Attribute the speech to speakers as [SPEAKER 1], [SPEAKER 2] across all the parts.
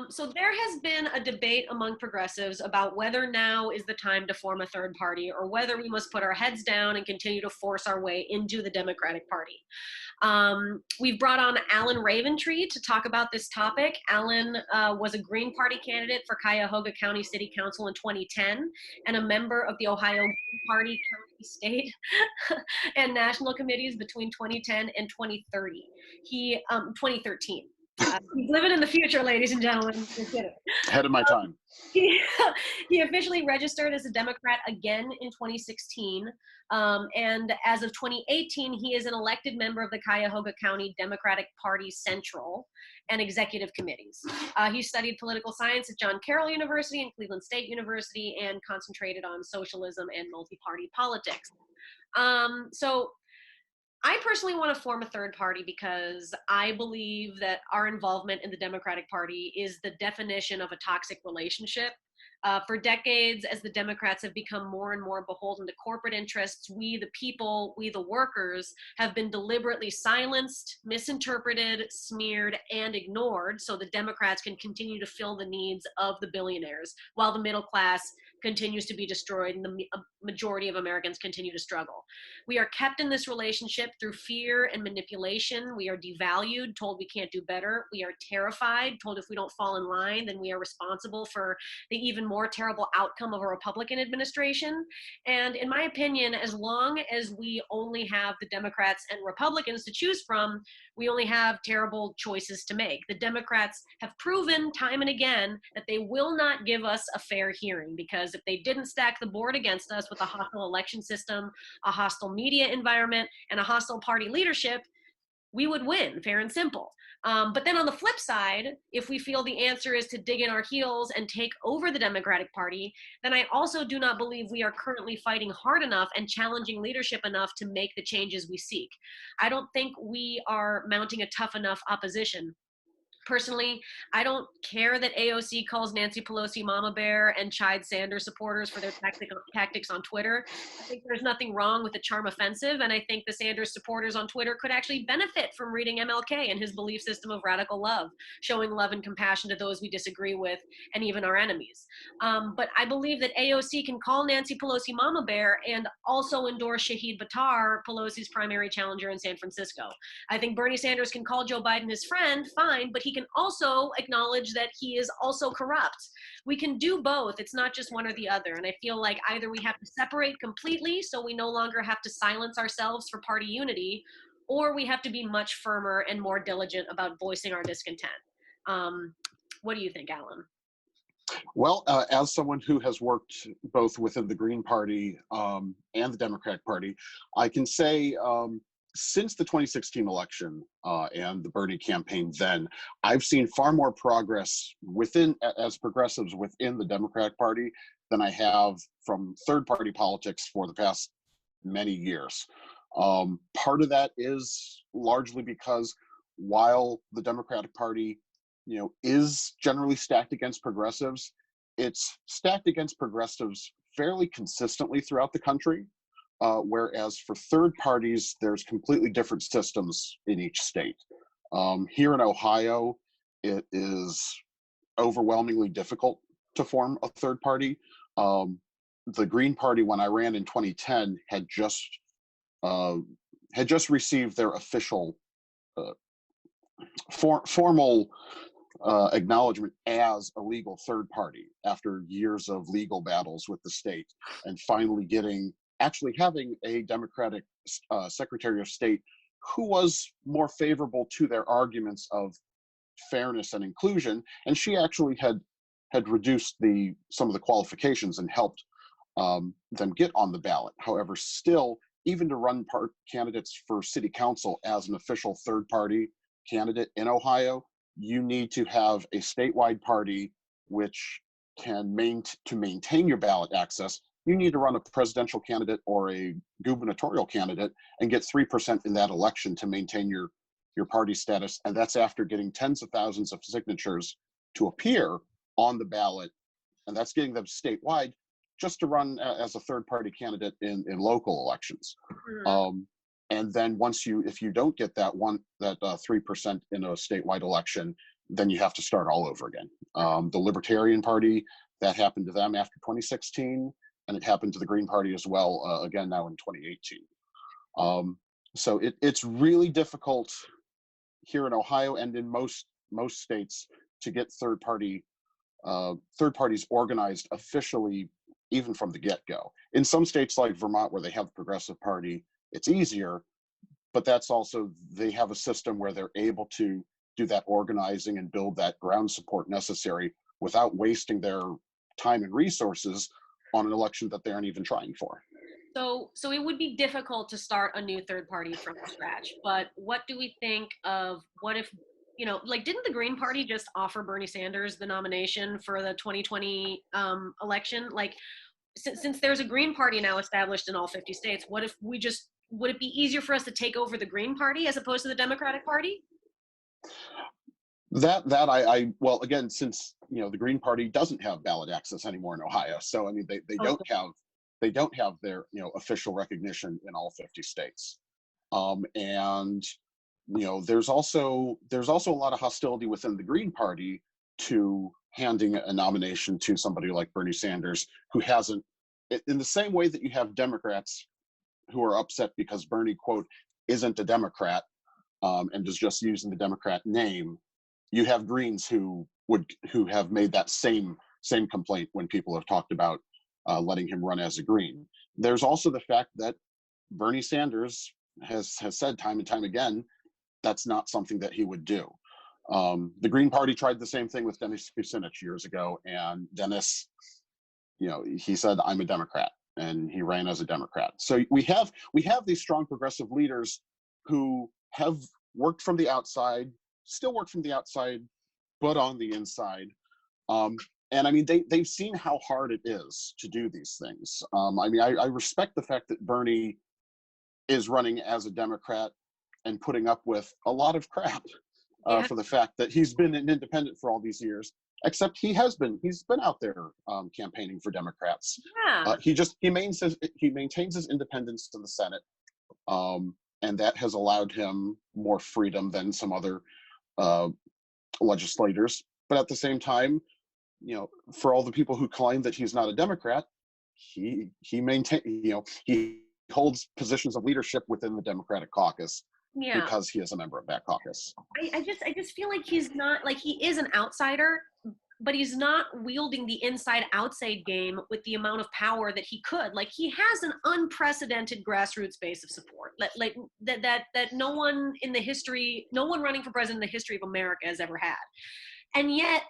[SPEAKER 1] So there has been a debate among progressives about whether now is the time to form a third party or whether we must put our heads down and continue to force our way into the Democratic Party. We've brought on Alan Raventree to talk about this topic. Alan was a Green Party candidate for Cuyahoga County City Council in 2010 and a member of the Ohio Green Party County, State, and National Committees between 2010 and 2030. 2013. He's living in the future, ladies and gentlemen.
[SPEAKER 2] Ahead of my time.
[SPEAKER 1] He officially registered as a Democrat again in 2016. And as of 2018, he is an elected member of the Cuyahoga County Democratic Party Central and Executive Committees. He studied political science at John Carroll University and Cleveland State University and concentrated on socialism and multi-party politics. So I personally want to form a third party because I believe that our involvement in the Democratic Party is the definition of a toxic relationship. For decades, as the Democrats have become more and more beholden to corporate interests, we, the people, we, the workers, have been deliberately silenced, misinterpreted, smeared, and ignored so the Democrats can continue to fill the needs of the billionaires while the middle class continues to be destroyed and the majority of Americans continue to struggle. We are kept in this relationship through fear and manipulation. We are devalued, told we can't do better. We are terrified, told if we don't fall in line, then we are responsible for the even more terrible outcome of a Republican administration. And in my opinion, as long as we only have the Democrats and Republicans to choose from, we only have terrible choices to make. The Democrats have proven time and again that they will not give us a fair hearing, because if they didn't stack the board against us with a hostile election system, a hostile media environment, and a hostile party leadership, we would win, fair and simple. But then on the flip side, if we feel the answer is to dig in our heels and take over the Democratic Party, then I also do not believe we are currently fighting hard enough and challenging leadership enough to make the changes we seek. I don't think we are mounting a tough enough opposition. Personally, I don't care that AOC calls Nancy Pelosi Mama Bear and chides Sanders supporters for their tactics on Twitter. I think there's nothing wrong with the charm offensive, and I think the Sanders supporters on Twitter could actually benefit from reading MLK and his belief system of radical love, showing love and compassion to those we disagree with and even our enemies. But I believe that AOC can call Nancy Pelosi Mama Bear and also endorse Shahid Buttar, Pelosi's primary challenger in San Francisco. I think Bernie Sanders can call Joe Biden his friend, fine, but he can also acknowledge that he is also corrupt. We can do both. It's not just one or the other. And I feel like either we have to separate completely so we no longer have to silence ourselves for party unity, or we have to be much firmer and more diligent about voicing our discontent. What do you think, Alan?
[SPEAKER 2] Well, as someone who has worked both within the Green Party and the Democratic Party, I can say since the 2016 election and the Bernie campaign then, I've seen far more progress as progressives within the Democratic Party than I have from third-party politics for the past many years. Part of that is largely because while the Democratic Party, is generally stacked against progressives, it's stacked against progressives fairly consistently throughout the country. Whereas for third parties, there's completely different systems in each state. Here in Ohio, it is overwhelmingly difficult to form a third party. The Green Party, when I ran in 2010, had just received their official formal acknowledgement as a legal third party after years of legal battles with the state, and finally actually having a Democratic Secretary of State who was more favorable to their arguments of fairness and inclusion, and she actually had reduced some of the qualifications and helped them get on the ballot. However, still, even to run candidates for city council as an official third party candidate in Ohio, you need to have a statewide party which can maintain your ballot access. You need to run a presidential candidate or a gubernatorial candidate and get 3% in that election to maintain your party status. And that's after getting tens of thousands of signatures to appear on the ballot. And that's getting them statewide just to run as a third party candidate in local elections. Mm-hmm. And then if you don't get that 3% in a statewide election, then you have to start all over again. The Libertarian Party, that happened to them after 2016, and it happened to the Green Party as well, again now in 2018. So it's really difficult here in Ohio and in most states to get third parties organized officially, even from the get-go. In some states like Vermont, where they have the Progressive Party, it's easier, but that's also, they have a system where they're able to do that organizing and build that ground support necessary without wasting their time and resources on an election that they aren't even trying for.
[SPEAKER 1] So it would be difficult to start a new third party from scratch, but what do we think of, what if, like, didn't the Green Party just offer Bernie Sanders the nomination for the 2020 election? Like, since there's a Green Party now established in all 50 states, what if we just, would it be easier for us to take over the Green Party as opposed to the Democratic Party?
[SPEAKER 2] I well, again, since the Green Party doesn't have ballot access anymore in Ohio, so I mean they don't have their official recognition in all 50 states, and there's also a lot of hostility within the Green Party to handing a nomination to somebody like Bernie Sanders, who hasn't, in the same way that you have Democrats who are upset because Bernie, quote, isn't a Democrat, and is just using the Democrat name. You have Greens who have made that same complaint when people have talked about letting him run as a Green. There's also the fact that Bernie Sanders has said time and time again that's not something that he would do. The Green Party tried the same thing with Dennis Kucinich years ago, and Dennis, he said, "I'm a Democrat," and he ran as a Democrat. So we have these strong progressive leaders who have worked from the outside, still work from the outside, but on the inside. And I mean, they've seen how hard it is to do these things. I mean, I respect the fact that Bernie is running as a Democrat and putting up with a lot of crap for the fact that he's been an independent for all these years. Except he's been out there campaigning for Democrats.
[SPEAKER 1] Yeah.
[SPEAKER 2] He maintains his independence in the Senate, and that has allowed him more freedom than some other legislators. But at the same time, for all the people who claim that he's not a Democrat, he holds positions of leadership within the Democratic caucus because he is a member of that caucus.
[SPEAKER 1] I just feel like he's not, like, he is an outsider, but he's not wielding the inside-outside game with the amount of power that he could. Like, he has an unprecedented grassroots base of support, like that no one running for president in the history of America has ever had. And yet,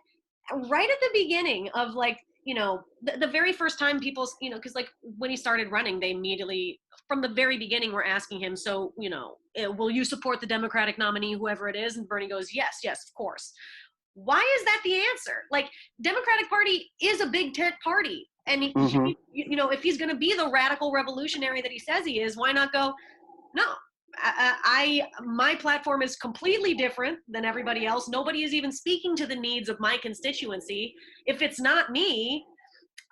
[SPEAKER 1] right at the beginning of, like, the very first time people, because, like, when he started running, they immediately, from the very beginning, were asking him, so, will you support the Democratic nominee, whoever it is? And Bernie goes, yes, of course. Why is that the answer? Like, Democratic Party is a big tent party. And, if he's going to be the radical revolutionary that he says he is, why not go, no, my platform is completely different than everybody else. Nobody is even speaking to the needs of my constituency. If it's not me,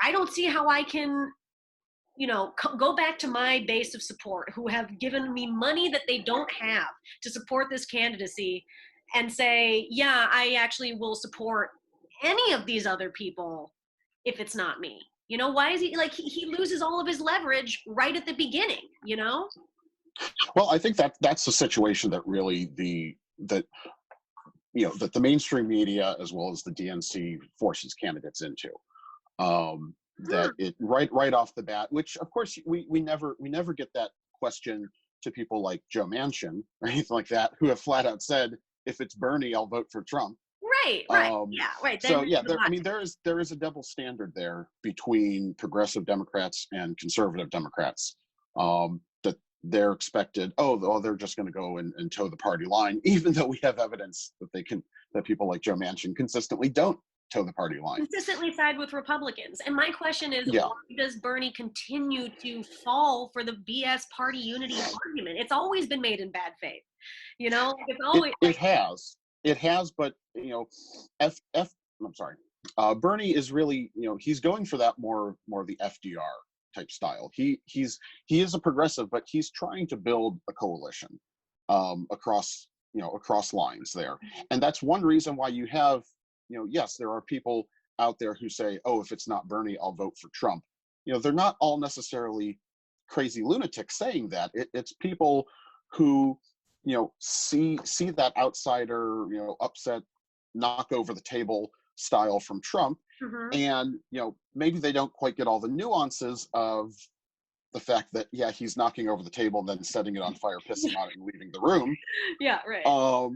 [SPEAKER 1] I don't see how I can, go back to my base of support who have given me money that they don't have to support this candidacy and say, yeah, I actually will support any of these other people if it's not me. Why is he, like, he loses all of his leverage right at the beginning,
[SPEAKER 2] Well, I think that's the situation that really that the mainstream media as well as the DNC forces candidates into. That it right off the bat, which of course we never get that question to people like Joe Manchin or anything like that, who have flat out said, if it's Bernie, I'll vote for Trump.
[SPEAKER 1] Right. Yeah, right.
[SPEAKER 2] So yeah, there is a double standard there between progressive Democrats and conservative Democrats. That they're expected, they're just going to go and toe the party line, even though we have evidence that people like Joe Manchin consistently don't toe the party line.
[SPEAKER 1] Consistently side with Republicans. And my question is, why does Bernie continue to fall for the BS party unity argument? It's always been made in bad faith. It's always
[SPEAKER 2] it has, but I'm sorry. Bernie is really, he's going for that more of the FDR type style. He is a progressive, but he's trying to build a coalition across across lines there. And that's one reason why you have, yes, there are people out there who say, oh, if it's not Bernie, I'll vote for Trump. They're not all necessarily crazy lunatics saying that. It's people who, see that outsider, upset, knock over the table style from Trump.
[SPEAKER 1] Mm-hmm.
[SPEAKER 2] And, maybe they don't quite get all the nuances of the fact that, yeah, he's knocking over the table and then setting it on fire, pissing on it, and leaving the room.
[SPEAKER 1] Yeah, right.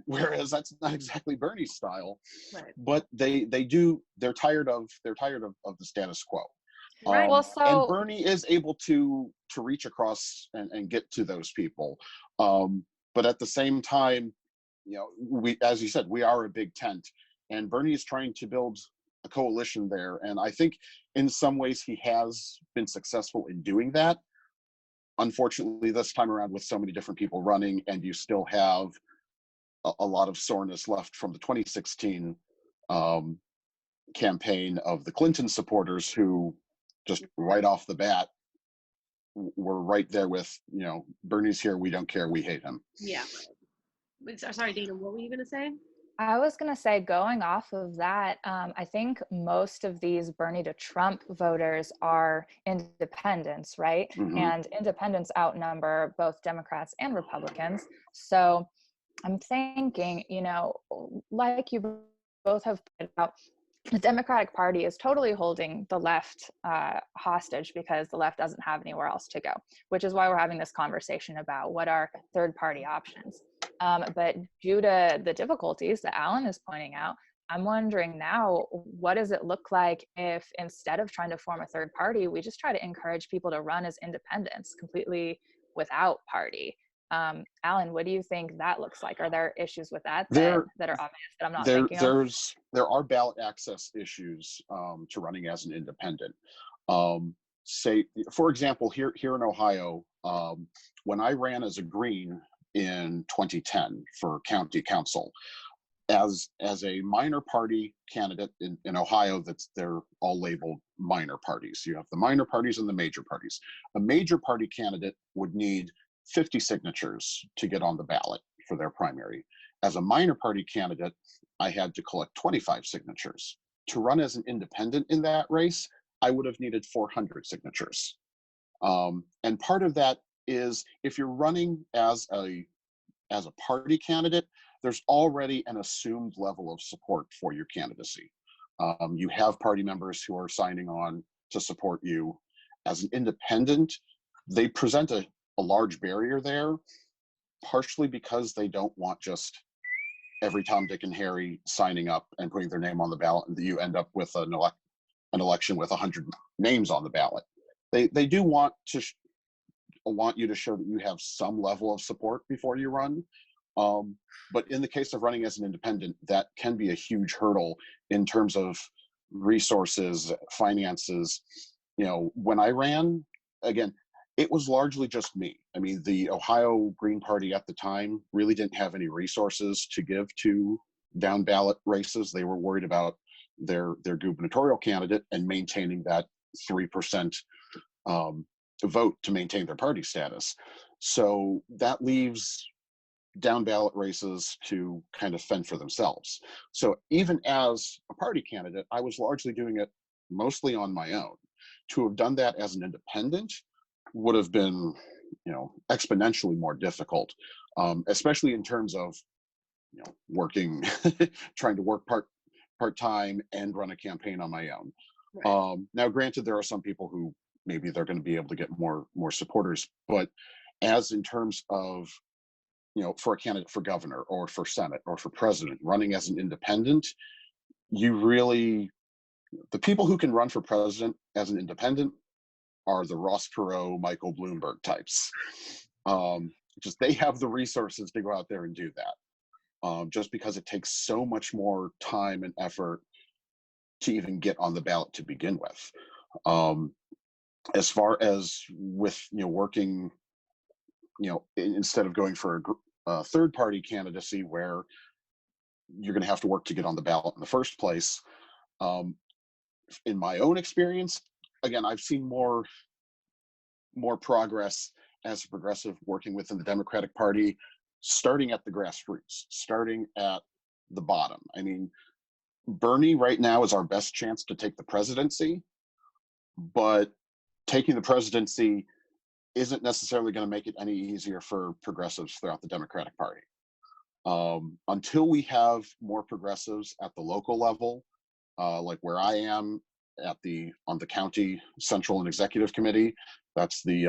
[SPEAKER 2] Whereas that's not exactly Bernie's style.
[SPEAKER 1] Right.
[SPEAKER 2] But they're tired of the status quo.
[SPEAKER 1] Right.
[SPEAKER 3] Well,
[SPEAKER 2] And
[SPEAKER 3] so
[SPEAKER 2] Bernie is able to reach across and get to those people. But at the same time, we, as you said, we are a big tent, and Bernie is trying to build a coalition there. And I think in some ways he has been successful in doing that. Unfortunately, this time around, with so many different people running, and you still have a lot of soreness left from the 2016 campaign of the Clinton supporters, who just right off the bat were right there with, Bernie's here, we don't care, we hate him.
[SPEAKER 1] Yeah. Sorry, Dana, what were you going to say?
[SPEAKER 3] I was going to say, going off of that, I think most of these Bernie to Trump voters are independents, right?
[SPEAKER 2] Mm-hmm.
[SPEAKER 3] And independents outnumber both Democrats and Republicans. So I'm thinking, like you both have put out, the Democratic Party is totally holding the left hostage, because the left doesn't have anywhere else to go, which is why we're having this conversation about what are third-party options. But due to the difficulties that Alan is pointing out, I'm wondering now, what does it look like if instead of trying to form a third party, we just try to encourage people to run as independents, completely without party? Alan, what do you think that looks like? Are there issues with that that are obvious that I'm not thinking of?
[SPEAKER 2] There are ballot access issues to running as an independent. Say, for example, here in Ohio, when I ran as a Green in 2010 for county council, as a minor party candidate in Ohio, they're all labeled minor parties. You have the minor parties and the major parties. A major party candidate would need 50 signatures to get on the ballot for their primary. As a minor party candidate, I had to collect 25 signatures. To run as an independent in that race, I would have needed 400 signatures. And part of that is, if you're running as a party candidate, there's already an assumed level of support for your candidacy. You have party members who are signing on to support you. As an independent, they present a large barrier there, partially because they don't want just every Tom, Dick, and Harry signing up and putting their name on the ballot, and you end up with an election with 100 names on the ballot. They do want you to show that you have some level of support before you run. But in the case of running as an independent, that can be a huge hurdle in terms of resources, finances. When I ran, again, it was largely just me. I mean, the Ohio Green Party at the time really didn't have any resources to give to down ballot races. They were worried about their gubernatorial candidate and maintaining that 3% vote to maintain their party status. So that leaves down ballot races to kind of fend for themselves. So even as a party candidate, I was largely doing it mostly on my own. To have done that as an independent would have been, exponentially more difficult, especially in terms of, working, trying to work part-time and run a campaign on my own. Right. Now, granted, there are some people who maybe they're going to be able to get more supporters, but as in terms of, for a candidate for governor or for Senate or for president, running as an independent, the people who can run for president as an independent are the Ross Perot, Michael Bloomberg types. Just they have the resources to go out there and do that. Just because it takes so much more time and effort to even get on the ballot to begin with. As far as with, working, instead of going for a third party candidacy where you're going to have to work to get on the ballot in the first place. In my own experience, again, I've seen more progress as a progressive working within the Democratic Party, starting at the grassroots, starting at the bottom. I mean, Bernie right now is our best chance to take the presidency, but taking the presidency isn't necessarily going to make it any easier for progressives throughout the Democratic Party. Until we have more progressives at the local level, like where I am on the county central and executive committee, that's the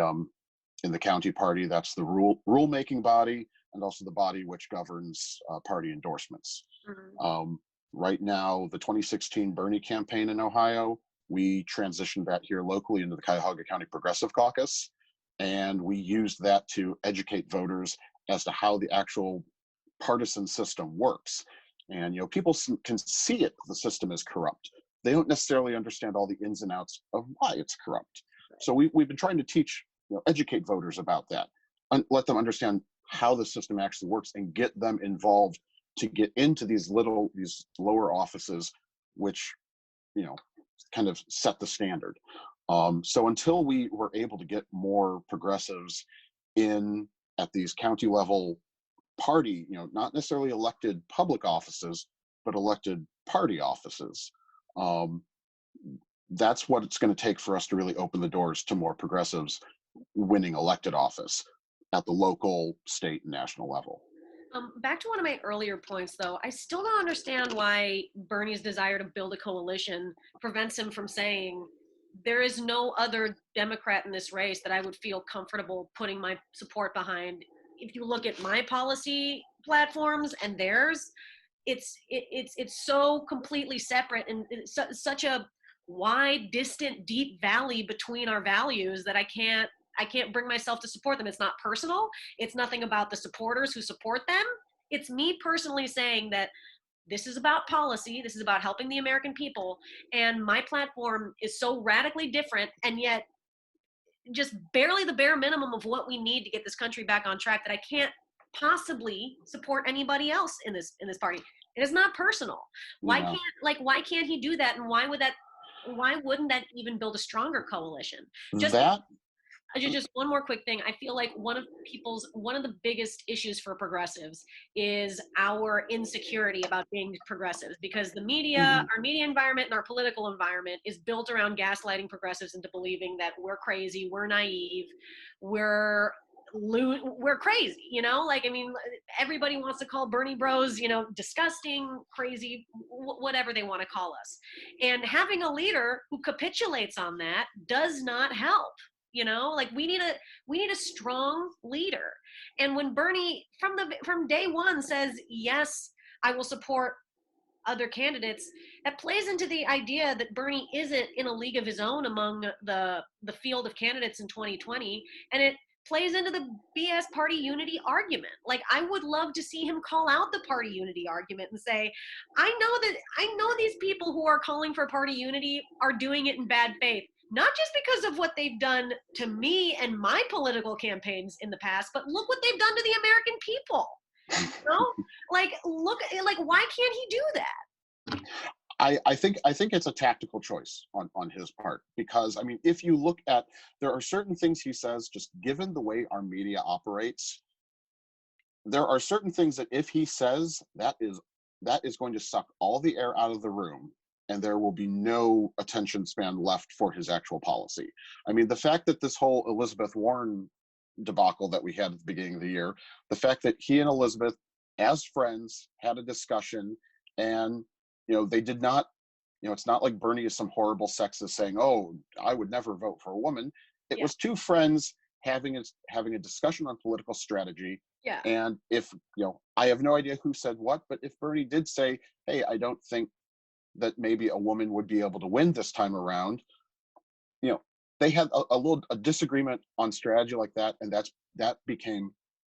[SPEAKER 2] in the county party, that's the rule-making body, and also the body which governs party endorsements.
[SPEAKER 1] Mm-hmm.
[SPEAKER 2] Right now, the 2016 Bernie campaign in Ohio, we transitioned that here locally into the Cuyahoga County Progressive Caucus, and we used that to educate voters as to how the actual partisan system works. And people can see it, the system is corrupt. They don't necessarily understand all the ins and outs of why it's corrupt. So we've been trying to teach, educate voters about that, and let them understand how the system actually works, and get them involved to get into these lower offices, which kind of set the standard. So until we were able to get more progressives in at these county level party, not necessarily elected public offices, but elected party offices, that's what it's going to take for us to really open the doors to more progressives winning elected office at the local, state, and national level.
[SPEAKER 1] Back to one of my earlier points, though, I still don't understand why Bernie's desire to build a coalition prevents him from saying, there is no other Democrat in this race that I would feel comfortable putting my support behind. If you look at my policy platforms and theirs, it's so completely separate, and it's such a wide, distant, deep valley between our values that I can't bring myself to support them. It's not personal. It's nothing about the supporters who support them. It's me personally saying that this is about policy. This is about helping the American people. And my platform is so radically different, and yet just barely the bare minimum of what we need to get this country back on track, that I can't possibly support anybody else in this party. It is not personal. Why can't he do that? And why wouldn't that even build a stronger coalition? Just one more quick thing. I feel like one of the biggest issues for progressives is our insecurity about being progressives, because the media, our media environment, and our political environment is built around gaslighting progressives into believing that we're crazy, we're naive, we're crazy, everybody wants to call Bernie Bros, disgusting, crazy, whatever they want to call us. And having a leader who capitulates on that does not help. We need a strong leader. And when Bernie from day one says, yes, I will support other candidates, that plays into the idea that Bernie isn't in a league of his own among the field of candidates in 2020. And it plays into the BS party unity argument. I would love to see him call out the party unity argument and say, I know these people who are calling for party unity are doing it in bad faith. Not just because of what they've done to me and my political campaigns in the past, but look what they've done to the American people. Why can't he do that?
[SPEAKER 2] I think it's a tactical choice on his part, because if you look at, there are certain things he says, just given the way our media operates, there are certain things that if he says, that is going to suck all the air out of the room, and there will be no attention span left for his actual policy. The fact that this whole Elizabeth Warren debacle that we had at the beginning of the year, the fact that he and Elizabeth, as friends, had a discussion, and they did not, it's not like Bernie is some horrible sexist saying, oh, I would never vote for a woman. It was two friends having a discussion on political strategy.
[SPEAKER 1] Yeah.
[SPEAKER 2] And if, I have no idea who said what, but if Bernie did say, hey, I don't think that maybe a woman would be able to win this time around, they had a disagreement on strategy like that, and that became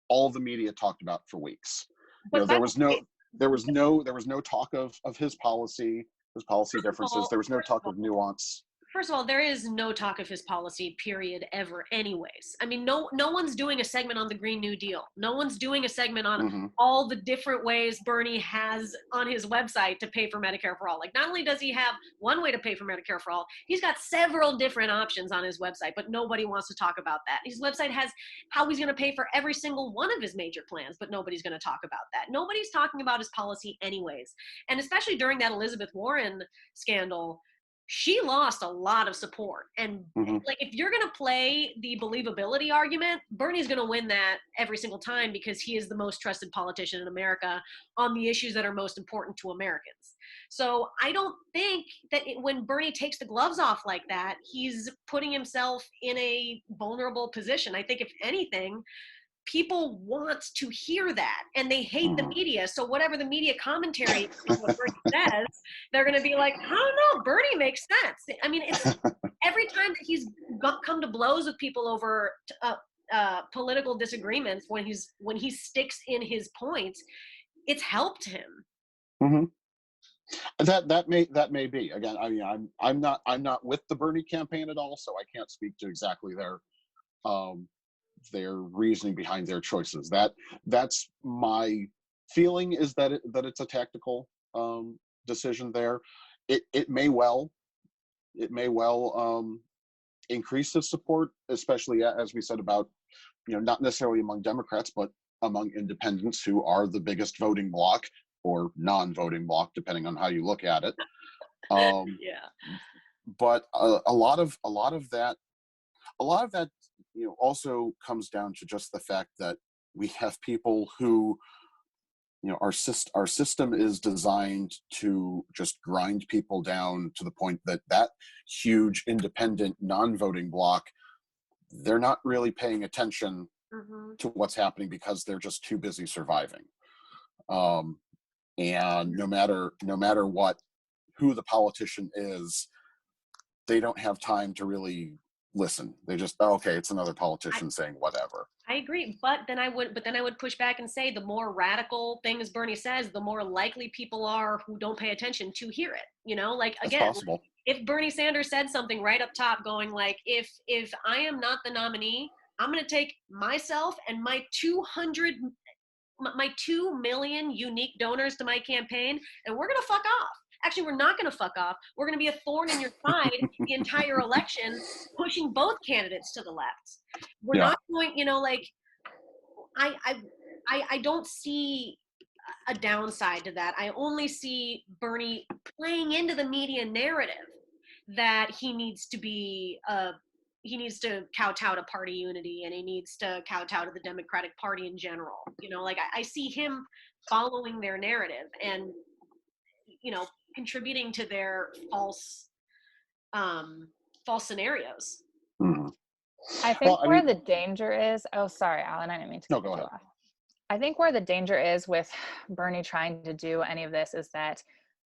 [SPEAKER 2] all the media talked about for weeks. There was no talk of his policy differences. There was no talk of nuance.
[SPEAKER 1] First of all, there is no talk of his policy, period, ever, anyways. I mean, no one's doing a segment on the Green New Deal. No one's doing a segment on
[SPEAKER 2] Hmm.
[SPEAKER 1] all the different ways Bernie has on his website to pay for Medicare for all. Like, not only does he have one way to pay for Medicare for all, he's got several different options on his website, but nobody wants to talk about that. His website has how he's going to pay for every single one of his major plans, but nobody's going to talk about that. Nobody's talking about his policy anyways. And especially during that Elizabeth Warren scandal, she lost a lot of support. And
[SPEAKER 2] Hmm.
[SPEAKER 1] like, if you're going to play the believability argument, Bernie's going to win that every single time because he is the most trusted politician in America on the issues that are most important to Americans. So I don't think that when Bernie takes the gloves off like that, he's putting himself in a vulnerable position. I think if anything, people want to hear that, and they hate the
[SPEAKER 2] Hmm.
[SPEAKER 1] media. So whatever the media commentary is, what Bernie says, they're going to be like, I don't know, Bernie makes sense. I mean, it's every time that he's come to blows with people over political disagreements, when he sticks in his points, it's helped him.
[SPEAKER 2] Hmm. That may be. Again, I mean, I'm not with the Bernie campaign at all, so I can't speak to exactly um, their reasoning behind their choices. That's my feeling, is that it's a tactical decision there. It may well increase his support, especially as we said about, not necessarily among Democrats, but among independents, who are the biggest voting bloc or non-voting bloc, depending on how you look at it.
[SPEAKER 1] Yeah.
[SPEAKER 2] But a lot of that also comes down to just the fact that we have people who, our system is designed to just grind people down to the point that huge independent non-voting bloc, they're not really paying attention to what's happening because they're just too busy surviving. And no matter who the politician is, they don't have time to really listen. They just, okay, it's another politician saying whatever.
[SPEAKER 1] I agree, but then I would push back and say the more radical things Bernie says, the more likely people are who don't pay attention to hear it. Like,
[SPEAKER 2] That's
[SPEAKER 1] again,
[SPEAKER 2] possible.
[SPEAKER 1] if Bernie Sanders said something right up top, going like, if I am not the nominee, I'm going to take myself and my 2 million unique donors to my campaign, and we're going to fuck off. Actually, we're not going to fuck off. We're going to be a thorn in your side the entire election, pushing both candidates to the left. We're not going, like, I don't see a downside to that. I only see Bernie playing into the media narrative that he needs to kowtow to party unity, and he needs to kowtow to the Democratic Party in general. Like, I see him following their narrative and, contributing to their false scenarios.
[SPEAKER 2] Mhm.
[SPEAKER 3] I think where the danger is, oh, sorry, Alan, I didn't mean to
[SPEAKER 2] No,
[SPEAKER 3] cut
[SPEAKER 2] go
[SPEAKER 3] you
[SPEAKER 2] ahead.
[SPEAKER 3] off. I think where the danger is with Bernie trying to do any of this is that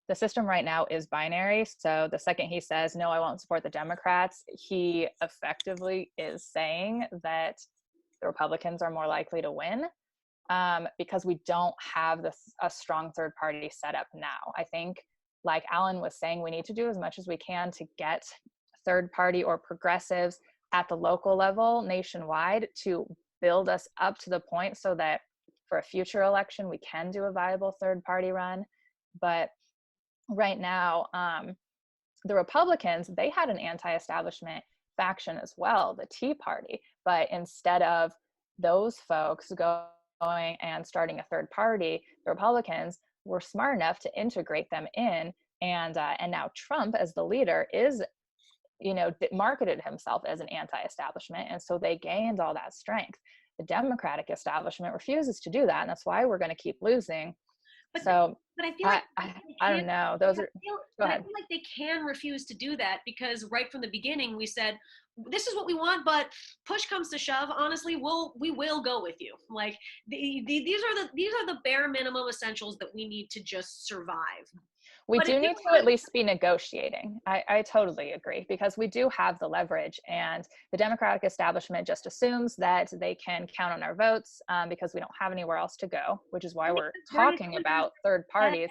[SPEAKER 3] the system right now is binary. So the second he says, no, I won't support the Democrats, he effectively is saying that the Republicans are more likely to win, because we don't have a strong third party set up now. I think, like Alan was saying, we need to do as much as we can to get third party or progressives at the local level nationwide to build us up to the point so that for a future election we can do a viable third party run. But right now, the Republicans, they had an anti-establishment faction as well, the Tea Party, but instead of those folks going and starting a third party, the Republicans were smart enough to integrate them in, and now Trump, as the leader, is, marketed himself as an anti-establishment, and so they gained all that strength. The Democratic establishment refuses to do that, and that's why we're going to keep losing. But I feel like I don't know. Go ahead.
[SPEAKER 1] I feel like they can refuse to do that because right from the beginning we said, this is what we want, but push comes to shove, honestly, we will go with you. Like, these are the bare minimum essentials that we need to just survive.
[SPEAKER 3] We do need to at least be negotiating. I totally agree, because we do have the leverage, and the Democratic establishment just assumes that they can count on our votes because we don't have anywhere else to go, which is why we're talking about third parties.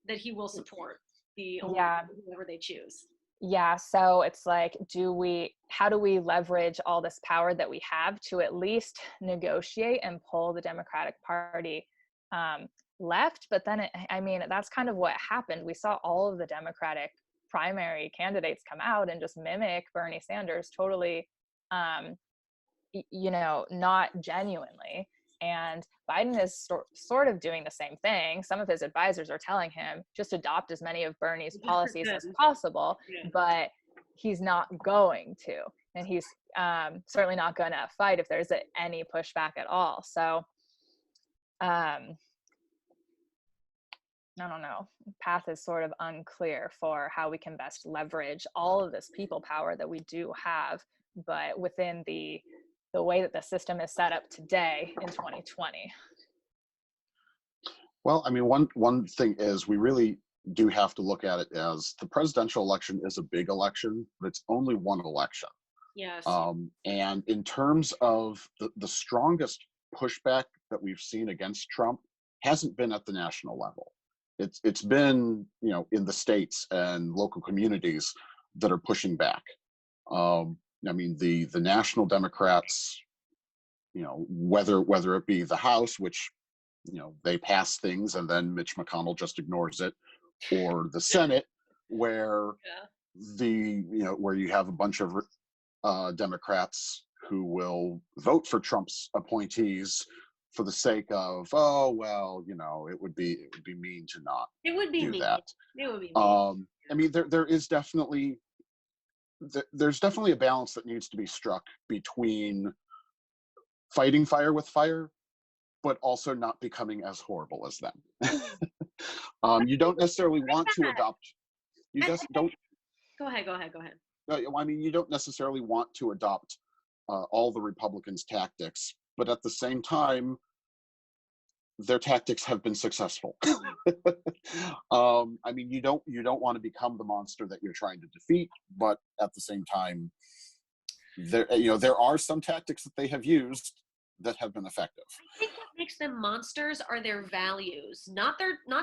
[SPEAKER 1] That he will support whoever they choose.
[SPEAKER 3] Yeah, so it's like, how do we leverage all this power that we have to at least negotiate and pull the Democratic Party left? But then, I mean, that's kind of what happened. We saw all of the Democratic primary candidates come out and just mimic Bernie Sanders totally, not genuinely. And Biden is sort of doing the same thing. Some of his advisors are telling him just adopt as many of Bernie's policies as possible, but he's not going to. And he's certainly not going to fight if there's any pushback at all. So I don't know. Path is sort of unclear for how we can best leverage all of this people power that we do have, but within the way that the system is set up today in 2020.
[SPEAKER 2] Well, I mean, one thing is we really do have to look at it as the presidential election is a big election, but it's only one election.
[SPEAKER 1] Yes.
[SPEAKER 2] And in terms of the strongest pushback that we've seen against Trump hasn't been at the national level. It's been, in the states and local communities that are pushing back. I mean, the national Democrats, whether it be the House, which, they pass things and then Mitch McConnell just ignores it, or the Senate, where where you have a bunch of Democrats who will vote for Trump's appointees for the sake of, oh well, it would be mean to not do that.
[SPEAKER 1] It would be mean.
[SPEAKER 2] I mean, there's definitely a balance that needs to be struck between fighting fire with fire, but also not becoming as horrible as them. You don't necessarily want to adopt. You just don't.
[SPEAKER 1] Go ahead.
[SPEAKER 2] I mean, you don't necessarily want to adopt all the Republicans' tactics, but at the same time, their tactics have been successful. I mean, you don't want to become the monster that you're trying to defeat, but at the same time, there are some tactics that they have used that have been effective.
[SPEAKER 1] I think what makes them monsters are their values, not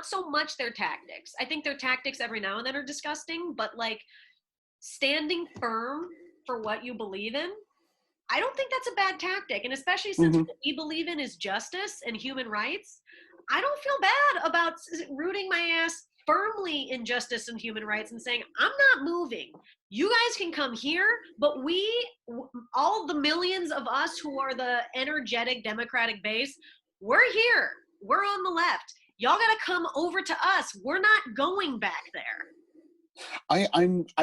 [SPEAKER 1] so much their tactics. I think their tactics every now and then are disgusting, but like standing firm for what you believe in, I don't think that's a bad tactic. And especially since what we believe in is justice and human rights, I don't feel bad about rooting my ass firmly in justice and human rights and saying, I'm not moving. You guys can come here, but all the millions of us who are the energetic Democratic base, we're here. We're on the left. Y'all got to come over to us. We're not going back there.
[SPEAKER 2] I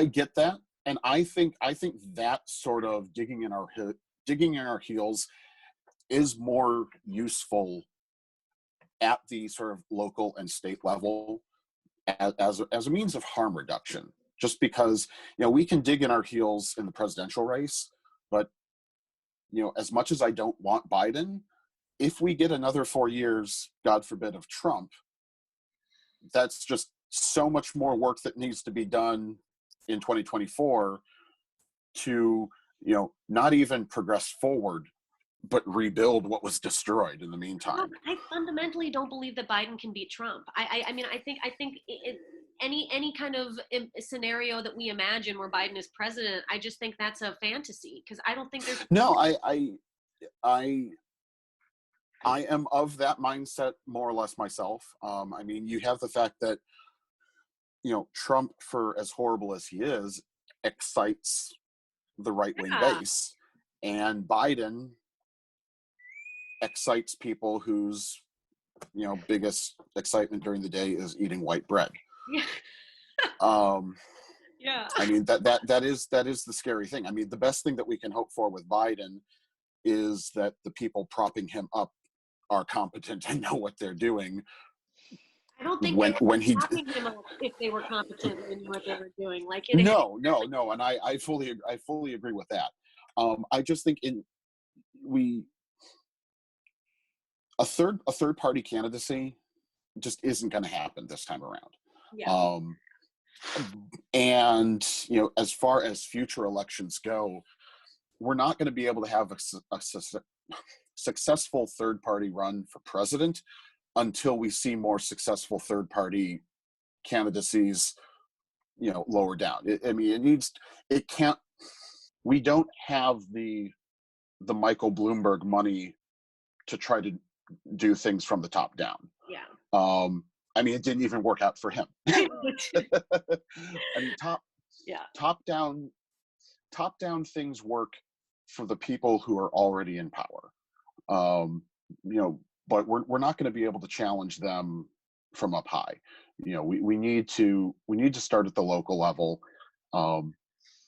[SPEAKER 2] get that. And I think that sort of digging in our heels is more useful at the sort of local and state level as a means of harm reduction. Just because we can dig in our heels in the presidential race, but as much as I don't want Biden, if we get another 4 years, God forbid, of Trump, that's just so much more work that needs to be done in 2024 to not even progress forward, but rebuild what was destroyed in the meantime.
[SPEAKER 1] I fundamentally don't believe that Biden can beat Trump. I mean, I think any kind of scenario that we imagine where Biden is president, I just think that's a fantasy, because I don't think there's.
[SPEAKER 2] No, I am of that mindset more or less myself. I mean, you have the fact that Trump, for as horrible as he is, excites the right-wing base, and Biden excites people whose biggest excitement during the day is eating white bread.
[SPEAKER 1] Yeah. Yeah.
[SPEAKER 2] I mean, that is the scary thing. I mean, the best thing that we can hope for with Biden is that the people propping him up are competent and know what they're doing.
[SPEAKER 1] I don't think
[SPEAKER 2] when he
[SPEAKER 1] him up if they were competent and knew what they were doing. Like
[SPEAKER 2] no, and I fully agree with that. I just think a third party candidacy just isn't going to happen this time around.
[SPEAKER 1] Yeah.
[SPEAKER 2] And as far as future elections go, we're not going to be able to have a successful third party run for president until we see more successful third party candidacies lower down. It can't. We don't have the Michael Bloomberg money to try to do things from the top down.
[SPEAKER 1] Yeah.
[SPEAKER 2] It didn't even work out for him. Top down things work for the people who are already in power. But we're not going to be able to challenge them from up high. We need to start at the local level.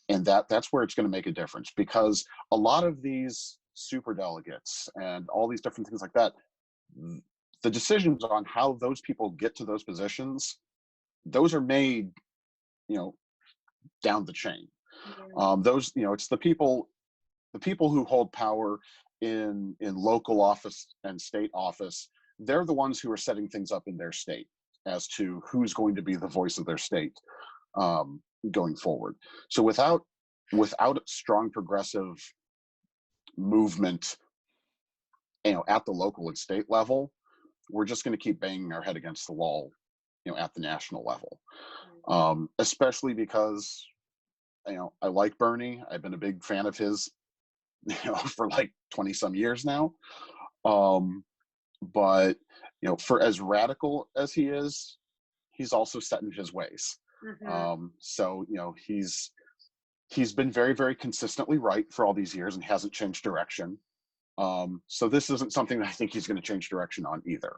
[SPEAKER 2] And that's where it's going to make a difference, because a lot of these super delegates and all these different things like that, the decisions on how those people get to those positions, those are made, down the chain. It's the people who hold power in local office and state office. They're the ones who are setting things up in their state as to who's going to be the voice of their state going forward. So without strong progressive movement, at the local and state level, we're just going to keep banging our head against the wall, at the national level. Especially because, I like Bernie. I've been a big fan of his, for like 20 some years now. But, for as radical as he is, he's also set in his ways. So, he's been very, very consistently right for all these years and hasn't changed direction. So this isn't something that I think he's going to change direction on either.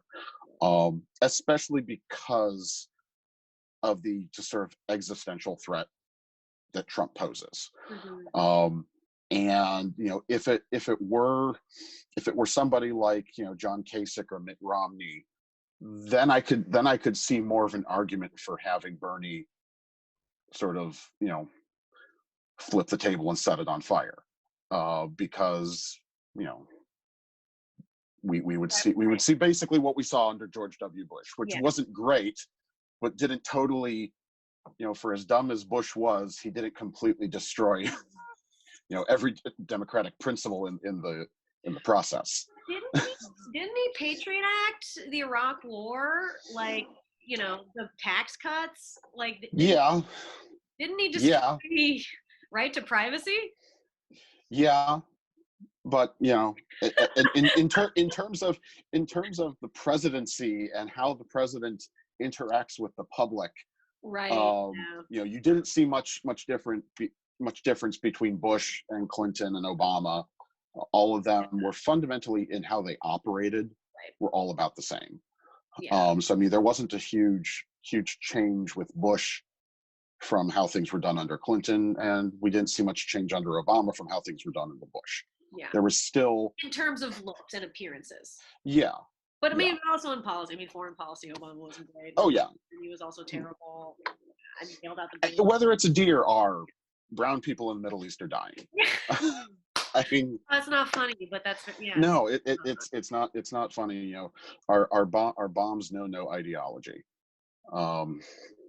[SPEAKER 2] Especially because of the just sort of existential threat that Trump poses. And if it were somebody like John Kasich or Mitt Romney, then I could see more of an argument for having Bernie sort of flip the table and set it on fire, because we would see basically what we saw under George W. Bush, which wasn't great, but didn't totally, for as dumb as Bush was, he didn't completely destroy every democratic principle in the process.
[SPEAKER 1] Didn't he Patriot Act the Iraq War, like the tax cuts, like didn't he just right to privacy?
[SPEAKER 2] Yeah, but in terms of the presidency and how the president interacts with the public,
[SPEAKER 1] right?
[SPEAKER 2] You didn't see much difference between Bush and Clinton and Obama. All of them were fundamentally, in how they operated, were all about the same. So there wasn't a huge change with Bush from how things were done under Clinton, and we didn't see much change under Obama from how things were done under Bush. There was still,
[SPEAKER 1] in terms of looks and appearances.
[SPEAKER 2] But
[SPEAKER 1] also in policy. Foreign policy, Obama wasn't great.
[SPEAKER 2] Oh yeah,
[SPEAKER 1] and he was also terrible. And he yelled out
[SPEAKER 2] the whether it's a D or R, brown people in the Middle East are dying.
[SPEAKER 1] That's not funny, but that's
[SPEAKER 2] No, it's not funny. Our bombs know no ideology.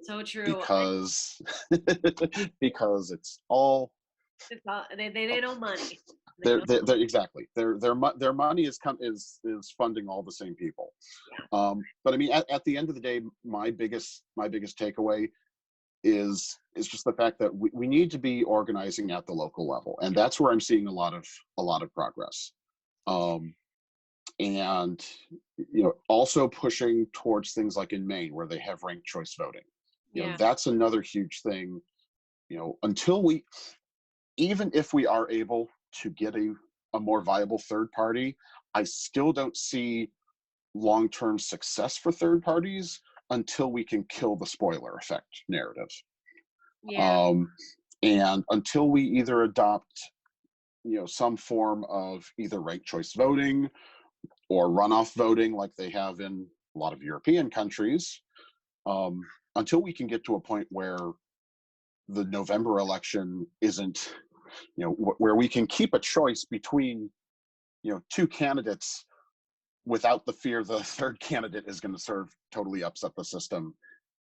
[SPEAKER 1] So true.
[SPEAKER 2] Because because it's all
[SPEAKER 1] they know money.
[SPEAKER 2] They're exactly. Their money is funding all the same people. But at the end of the day, my biggest takeaway is just the fact that we need to be organizing at the local level, and that's where I'm seeing a lot of progress. And also pushing towards things like in Maine, where they have ranked choice voting. That's another huge thing. Even if we are able to get a more viable third party, I still don't see long-term success for third parties until we can kill the spoiler effect narrative. And until we either adopt some form of either ranked choice voting or runoff voting like they have in a lot of European countries, until we can get to a point where the November election isn't, where we can keep a choice between, two candidates without the fear the third candidate is going to totally upset the system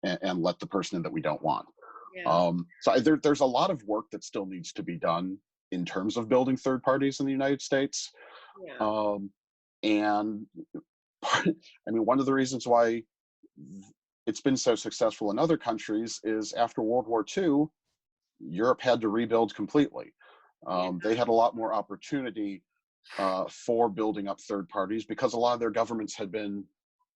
[SPEAKER 2] and let the person in that we don't want. So there's a lot of work that still needs to be done in terms of building third parties in the United States. And one of the reasons why it's been so successful in other countries is after World War II, Europe had to rebuild completely. They had a lot more opportunity for building up third parties because a lot of their governments had been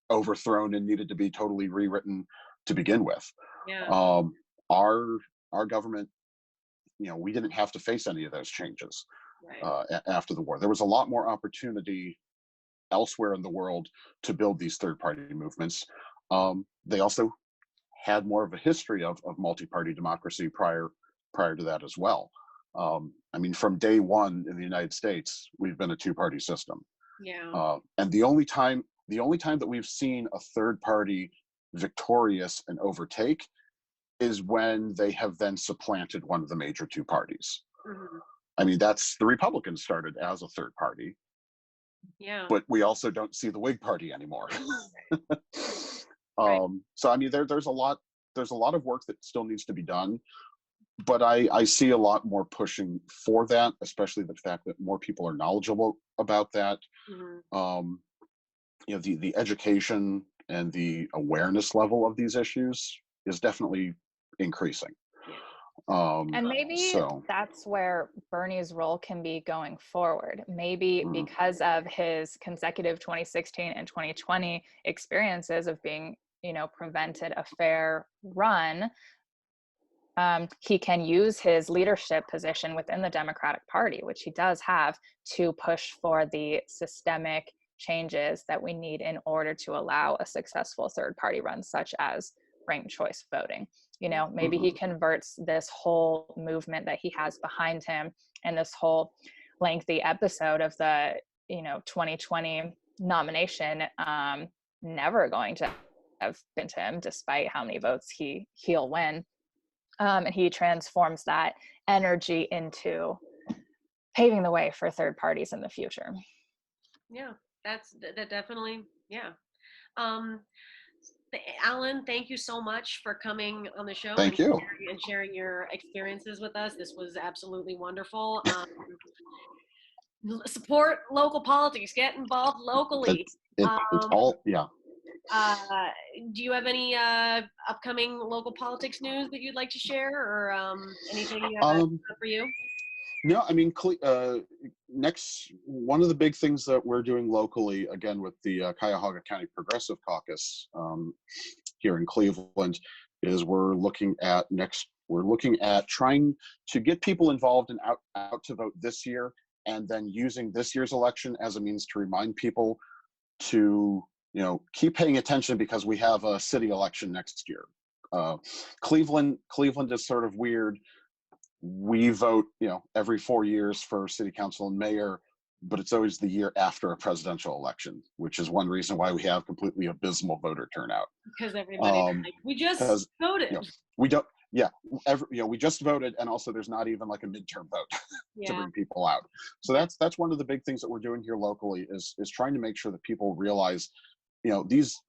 [SPEAKER 2] overthrown and needed to be totally rewritten to begin with.
[SPEAKER 1] Yeah.
[SPEAKER 2] Our government, we didn't have to face any of those changes after the war. There was a lot more opportunity elsewhere in the world to build these third-party movements. They also had more of a history of multi-party democracy prior to that as well. I mean, from day one in the United States, we've been a two-party system.
[SPEAKER 1] Yeah.
[SPEAKER 2] And the only time that we've seen a third party victorious and overtake is when they have then supplanted one of the major two parties.
[SPEAKER 1] Mm-hmm.
[SPEAKER 2] I mean, that's the Republicans started as a third party.
[SPEAKER 1] Yeah.
[SPEAKER 2] But we also don't see the Whig Party anymore.
[SPEAKER 1] Right.
[SPEAKER 2] So I mean, there's a lot of work that still needs to be done. But I see a lot more pushing for that, especially the fact that more people are knowledgeable about that.
[SPEAKER 1] Mm-hmm.
[SPEAKER 2] The education and the awareness level of these issues is definitely increasing.
[SPEAKER 3] And maybe that's where Bernie's role can be going forward. Maybe because of his consecutive 2016 and 2020 experiences of being, prevented a fair run, he can use his leadership position within the Democratic Party, which he does have, to push for the systemic changes that we need in order to allow a successful third party run, such as ranked choice voting. Maybe he converts this whole movement that he has behind him and this whole lengthy episode of the 2020 nomination never going to have been to him, despite how many votes he'll win. And he transforms that energy into paving the way for third parties in the future.
[SPEAKER 1] Yeah, that definitely, yeah. Alan, thank you so much for coming on the show
[SPEAKER 2] and
[SPEAKER 1] sharing your experiences with us. This was absolutely wonderful. Support local politics, get involved locally.
[SPEAKER 2] It's all, yeah.
[SPEAKER 1] Do you have any upcoming local politics news that you'd like to share, or anything for you?
[SPEAKER 2] No, I mean, next, one of the big things that we're doing locally, again, with the Cuyahoga County Progressive Caucus here in Cleveland, is we're looking at trying to get people involved and out to vote this year, and then using this year's election as a means to remind people to, keep paying attention, because we have a city election next year. Cleveland is sort of weird. We vote, every 4 years for city council and mayor, but it's always the year after a presidential election, which is one reason why we have completely abysmal voter turnout.
[SPEAKER 1] Because everybody's like, we just voted.
[SPEAKER 2] We don't. Yeah, we just voted, and also there's not even like a midterm vote to bring people out. So that's one of the big things that we're doing here locally is trying to make sure that people realize, these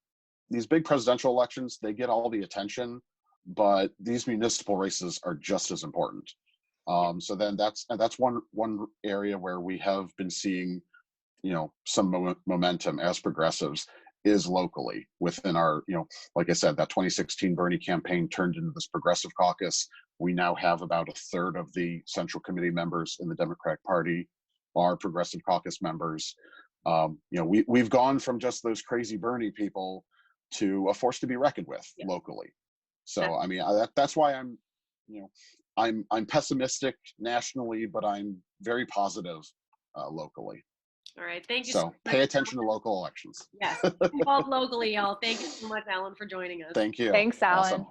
[SPEAKER 2] big presidential elections, they get all the attention, but these municipal races are just as important. So then that's one area where we have been seeing, some momentum as progressives is locally within our, like I said, that 2016 Bernie campaign turned into this progressive caucus. We now have about a third of the central committee members in the Democratic Party are progressive caucus members. We've gone from just those crazy Bernie people to a force to be reckoned with locally. So, I mean, that's why I'm pessimistic nationally, but I'm very positive locally.
[SPEAKER 1] All right, thank you.
[SPEAKER 2] So pay attention to local elections.
[SPEAKER 1] Yes, involved locally, y'all. Thank you so much, Alan, for joining us.
[SPEAKER 2] Thank you.
[SPEAKER 3] Thanks, Alan.
[SPEAKER 2] Awesome.